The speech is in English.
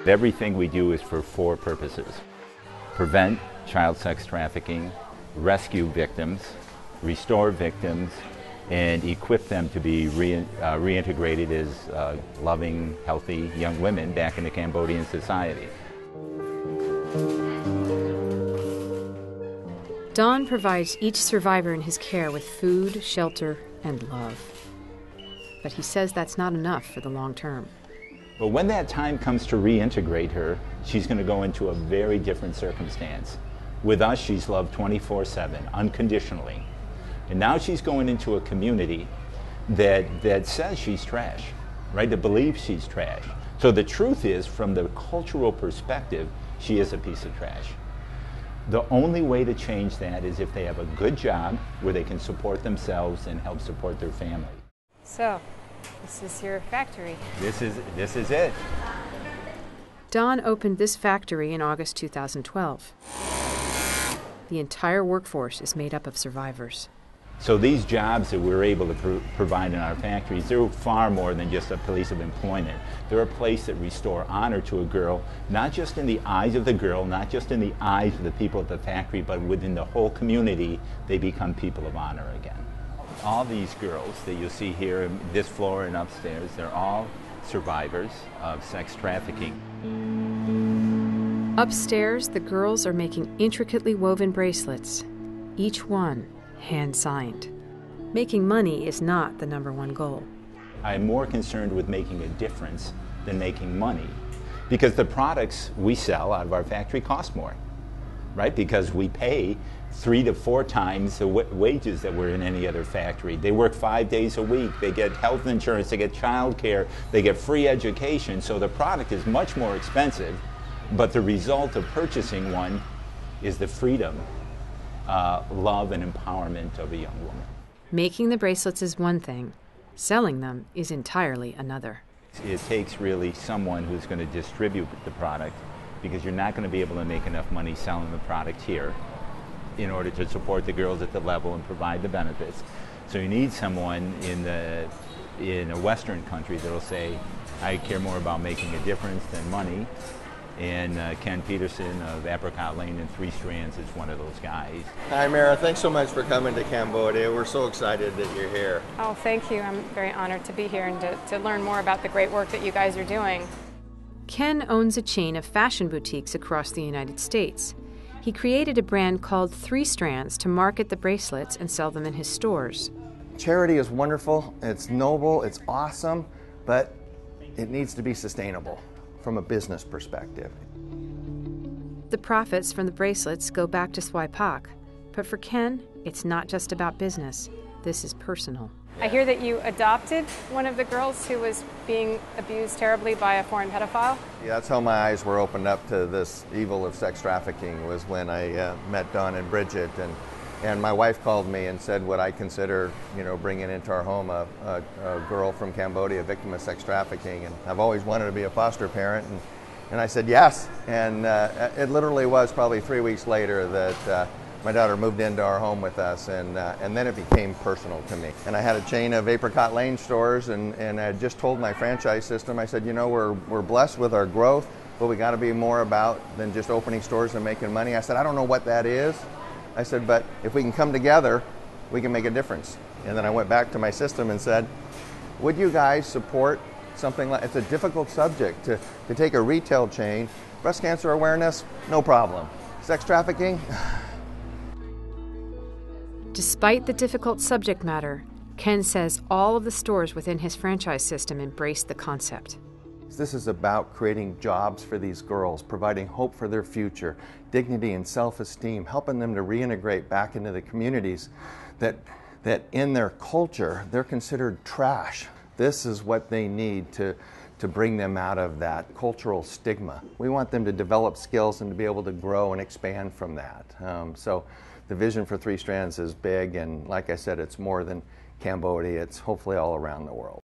Everything we do is for four purposes: prevent child sex trafficking, rescue victims, restore victims, and equip them to be reintegrated as loving, healthy young women back into Cambodian society. Don provides each survivor in his care with food, shelter, and love. But he says that's not enough for the long term. But when that time comes to reintegrate her, she's going to go into a very different circumstance. With us, she's loved 24/7, unconditionally. And now she's going into a community that says she's trash, right? That believes she's trash. So the truth is, from the cultural perspective, she is a piece of trash. The only way to change that is if they have a good job where they can support themselves and help support their family. So, this is your factory. This is it. Don opened this factory in August 2012. The entire workforce is made up of survivors. So these jobs that we're able to provide in our factories, they're far more than just a place of employment. They're a place that restore honor to a girl, not just in the eyes of the girl, not just in the eyes of the people at the factory, but within the whole community. They become people of honor again. All these girls that you see here, this floor and upstairs, they're all survivors of sex trafficking. Upstairs, the girls are making intricately woven bracelets, each one hand-signed. Making money is not the #1 goal. I'm more concerned with making a difference than making money, because the products we sell out of our factory cost more, right? Because we pay 3 to 4 times the wages that were in any other factory. They work 5 days a week. They get health insurance, they get child care, they get free education. So the product is much more expensive, but the result of purchasing one is the freedom, love, and empowerment of a young woman. Making the bracelets is one thing. Selling them is entirely another. It takes really someone who's going to distribute the product, because you're not going to be able to make enough money selling the product here in order to support the girls at the level and provide the benefits. So you need someone in a Western country that'll say, I care more about making a difference than money. And Ken Peterson of Apricot Lane and 3 Strands is one of those guys. Hi, Mira. Thanks so much for coming to Cambodia. We're so excited that you're here. Oh, thank you. I'm very honored to be here and to learn more about the great work that you guys are doing. Ken owns a chain of fashion boutiques across the United States. He created a brand called 3 Strands to market the bracelets and sell them in his stores. Charity is wonderful, it's noble, it's awesome, but it needs to be sustainable from a business perspective. The profits from the bracelets go back to SWIPOC, but for Ken, it's not just about business. This is personal. I hear that you adopted one of the girls who was being abused terribly by a foreign pedophile. Yeah, that's how my eyes were opened up to this evil of sex trafficking, was when I met Don and Bridget, and my wife called me and said, would I consider, bringing into our home a girl from Cambodia, a victim of sex trafficking? And I've always wanted to be a foster parent, and I said yes. And it literally was probably 3 weeks later that my daughter moved into our home with us, and then it became personal to me. And I had a chain of Apricot Lane stores, and I just told my franchise system, I said, we're blessed with our growth, but we got to be more about than just opening stores and making money. I said, I don't know what that is. I said, but if we can come together, we can make a difference. And then I went back to my system and said, would you guys support something like, it's a difficult subject to take a retail chain, breast cancer awareness, no problem. Sex trafficking? Despite the difficult subject matter, Ken says all of the stores within his franchise system embrace the concept. This is about creating jobs for these girls, providing hope for their future, dignity and self-esteem, helping them to reintegrate back into the communities that in their culture, they're considered trash. This is what they need to bring them out of that cultural stigma. We want them to develop skills and to be able to grow and expand from that. So the vision for 3 Strands is big, and like I said, it's more than Cambodia. It's hopefully all around the world.